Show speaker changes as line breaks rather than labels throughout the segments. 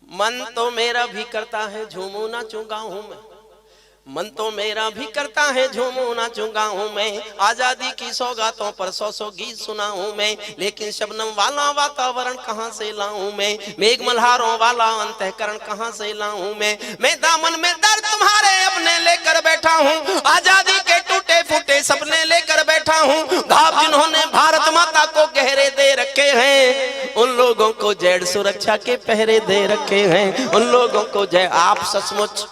मन तो मेरा भी करता है झूमू नाचूं गाऊं में, मन तो मेरा भी करता है झूमू नाचूं गाऊं में, आजादी की सौगातों पर सौ सौ गीत सुनाऊं मैं, लेकिन शबनम वाला वातावरण कहां से लाऊं मैं, मेघ मल्हारों वाला अंतःकरण कहां से लाऊं मैं दामन में दर्द तुम्हारे अपने लेकर बैठा हूं, आजादी के टूटे फूटे सपने लेकर बैठा हूं, घाव जिन्होंने भारत माता को गहरे दे रखे हैं, उन लोगों को जेड सुरक्षा के पहरे दे रखे हैं, उन लोगों को जय। आप सचमुच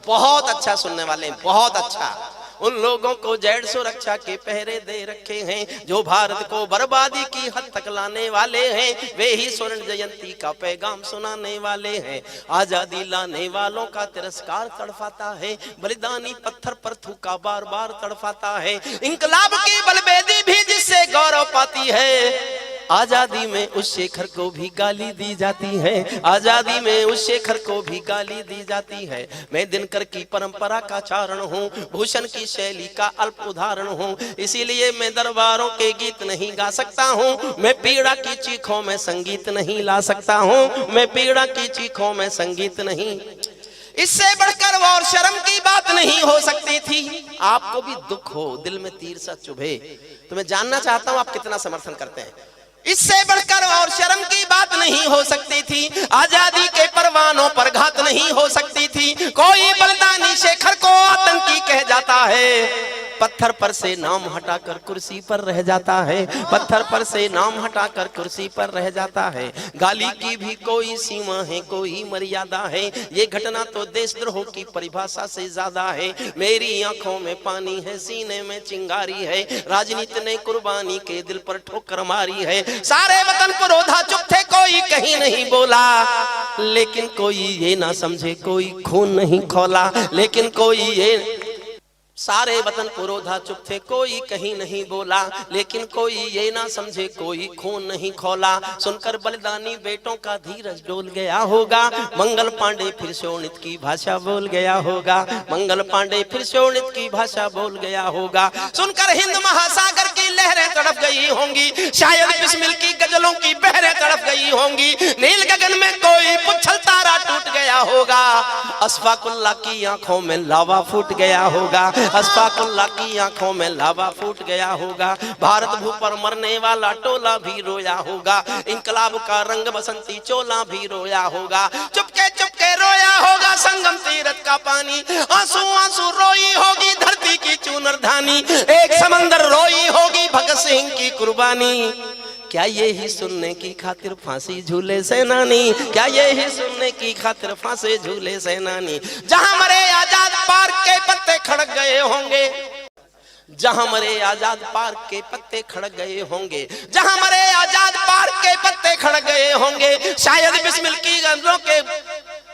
बहुत अच्छा सुनने वाले हैं, बहुत अच्छा। उन लोगों को जेड सुरक्षा के पहरे दे रखे हैं, जो भारत को बर्बादी की हद तक लाने वाले हैं, वे ही स्वर्ण जयंती का पैगाम सुनाने वाले हैं। आजादी लाने वालों का तिरस्कार तड़फाता है, बलिदानी पत्थर पर थूका बार बार तड़फाता है, इंकलाब की बलबेदी भी जिससे गौरव पाती है, आजादी में उस शेखर को भी गाली दी जाती है, आजादी में उस शेखर को भी गाली दी जाती है। मैं दिनकर की परंपरा का चारण हूँ, भूषण की शैली का अल्प उदाहरण हूँ, इसीलिए मैं दरबारों के गीत नहीं गा सकता हूँ, मैं पीड़ा की चीखों में संगीत नहीं ला सकता हूँ, मैं पीड़ा की चीखों में संगीत नहीं। इससे बढ़कर और शर्म की बात नहीं हो सकती थी। आपको भी दुख हो, दिल में तीर सा चुभे, तो मैं जानना चाहता हूँ आप कितना समर्थन करते हैं। इससे बढ़कर और शर्म की बात नहीं हो सकती थी, आजादी के परवानों पर घात नहीं हो सकती थी, कोई बलिदानी शेखर को आतंकी कह जाता है, पत्थर पर से नाम हटाकर कुर्सी पर रह जाता है, पत्थर पर से नाम हटाकर कुर्सी पर रह जाता है। गाली की भी कोई सीमा है, कोई मर्यादा है, ये घटना तो देशद्रोह की परिभाषा से ज्यादा है। मेरी आंखों में पानी है, सीने में चिंगारी है, राजनीति ने कुर्बानी के दिल पर ठोकर मारी है। सारे वतन को रोधा चुप थे, कोई कहीं नहीं बोला, लेकिन कोई ये ना समझे कोई खून नहीं खौला, लेकिन कोई ये। सारे वतन पुरोधा चुप थे, कोई कहीं नहीं बोला, लेकिन कोई ये ना समझे कोई खून नहीं खौला। सुनकर बलिदानी बेटों का धीरज डोल गया होगा, मंगल पांडे फिर शोणित की भाषा बोल गया होगा, मंगल पांडे फिर शोणित की भाषा बोल गया होगा। सुनकर हिंद महासागर की लहरें तड़प गई होंगी, शायद बिस्मिल की गजलों की बहरें तड़प गई होंगी, नील गगन में कोई पुच्छल तारा टूट गया होगा, अशफाकुल्लाह की आंखों में लावा फूट गया होगा, अशफाकुल्लाह की आंखों में लावा फूट गया होगा। भारत भू पर मरने वाला टोला भी रोया होगा, इनकलाब का रंग बसंती चोला भी रोया होगा, चुपके रोया होगा संगम तीरथ का पानी, आंसू आंसू रोई होगी धरती की चूनर धानी, एक समंदर रोई होगी भगत सिंह की कुर्बानी। क्या ये ही सुनने की खातिर फांसी झूले सेनानी, क्या ये ही सुनने की खातिर फांसी झूले सेनानी। जहां मरे आजाद पार्क के पत्ते खड़क गए होंगे, जहां मरे आजाद पार्क के पत्ते खड़क गए होंगे, जहां मरे आजाद पार्क के पत्ते खड़क गए होंगे, शायद बिस्मिल की गजलों के,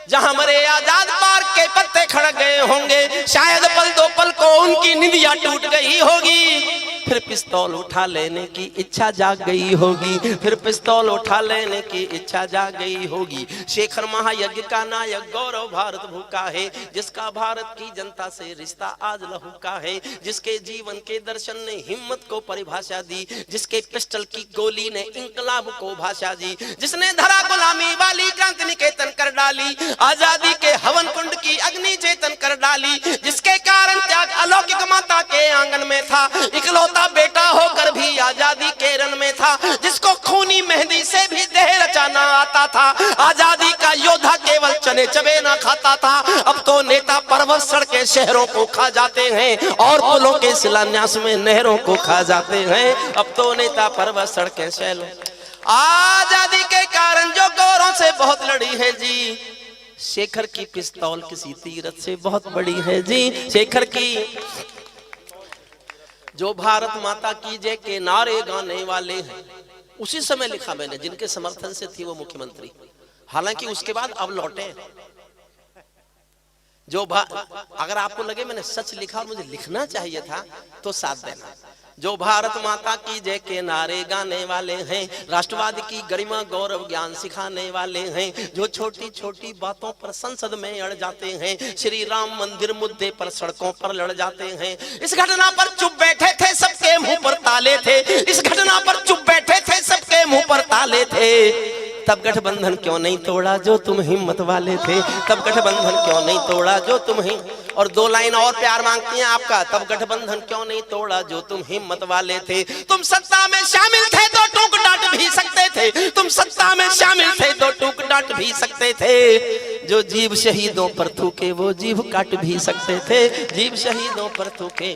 जहां मरे आजाद पार्क के पत्ते खड़क गए होंगे, शायद पल दो पल को उनकी निंदिया टूट गई होगी, फिर पिस्तौल उठा लेने की इच्छा जाग गई होगी, फिर पिस्तौल उठा लेने की इच्छा जाग गई होगी। शेखर महायज्ञ का नायक गौरव भारत भूखा है, जिसका भारत की जनता से रिश्ता आज लहू का है, जिसके जीवन के दर्शन ने हिम्मत को परिभाषा दी, जिसके पिस्टल की गोली ने इंकलाब को भाषा दी, जिसने धरा गुलामी वाली क्रांति निकेतन कर डाली, आजादी के हवन कुंड की अग्नि चेतन कर डाली, जिसके कारण त्याग अलौकिक माता के आंगन में था, इकलौता बेटा होकर भी आजादी के रण में था, जिसको खूनी मेहंदी से भी देह रचाना आता था, आजादी का योद्धा केवल चने चबे ना खाता था। अब तो नेता पर्वत सड़के शहरों को खा जाते हैं और पुलों के शिलान्यास में नहरों को खा जाते हैं, अब तो नेता पर्वत सड़के शहरों। आजादी के कारण जो गौरों से बहुत लड़ी है जी, शेखर की पिस्तौल किसी तीरथ से बहुत बड़ी है जी, शेखर की जो भारत माता की जय के नारे गाने वाले हैं, उसी समय लिखा मैंने, जिनके समर्थन से थी वो मुख्यमंत्री, हालांकि उसके बाद अब लौटे। जो अगर आपको लगे मैंने सच लिखा और मुझे लिखना चाहिए था तो साथ देना। जो भारत माता की जय के नारे गाने वाले हैं, राष्ट्रवाद की गरिमा गौरव ज्ञान सिखाने वाले हैं, जो छोटी छोटी बातों पर संसद में अड़ जाते हैं, श्री राम मंदिर मुद्दे पर सड़कों पर लड़ जाते हैं। इस घटना पर चुप बैठे थे, सबके मुंह पर ताले थे, इस घटना पर चुप बैठे थे, सबके मुंह पर ताले थे। तब गठबंधन क्यों नहीं तोड़ा जो तुम हिम्मत वाले थे, तब गठबंधन क्यों नहीं तोड़ा जो तुम और 2 लाइन और प्यार मांगती हैं आपका, तब गठबंधन क्यों नहीं तोड़ा जो तुम हिम्मत वाले थे। तुम सत्ता में शामिल थे तो टूक डांट भी सकते थे, तुम सत्ता में शामिल थे तो टूक डांट भी सकते थे। जो जीव शहीदों पर थूके वो जीव काट भी सकते थे, जीव शहीदों पर थूके।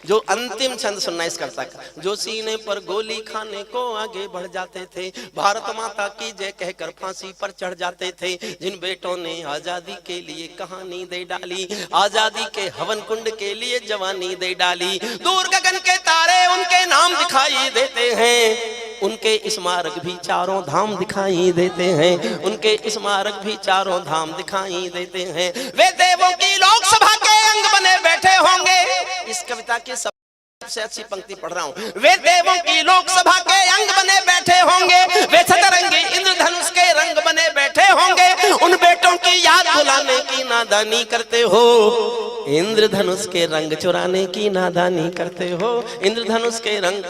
जो अंतिम छंद सुनना इस कविता का, जो सीने पर गोली खाने को आगे बढ़ जाते थे, भारत माता की जय कहकर फांसी पर चढ़ जाते थे, जिन बेटों ने आजादी के लिए कहानी दे डाली, आजादी के हवन कुंड के लिए जवानी दे डाली। दूर गगन के तारे उनके नाम दिखाई देते हैं, उनके स्मारक भी चारों धाम दिखाई देते हैं, उनके स्मारक भी चारों धाम दिखाई देते हैं। वे देवों की लोकसभा के अंग बने बैठे होंगे। इस कविता की सबसे अच्छी पंक्ति पढ़ रहा हूँ। वे देवों की लोकसभा के अंग बने बैठे होंगे, वे सतरंगी इंद्रधनुष के रंग बने बैठे होंगे। उन बेटों की याद बुलाने की नादानी करते हो, इंद्रधनुष के रंग चुराने की नादानी करते हो, इंद्रधनुष के रंग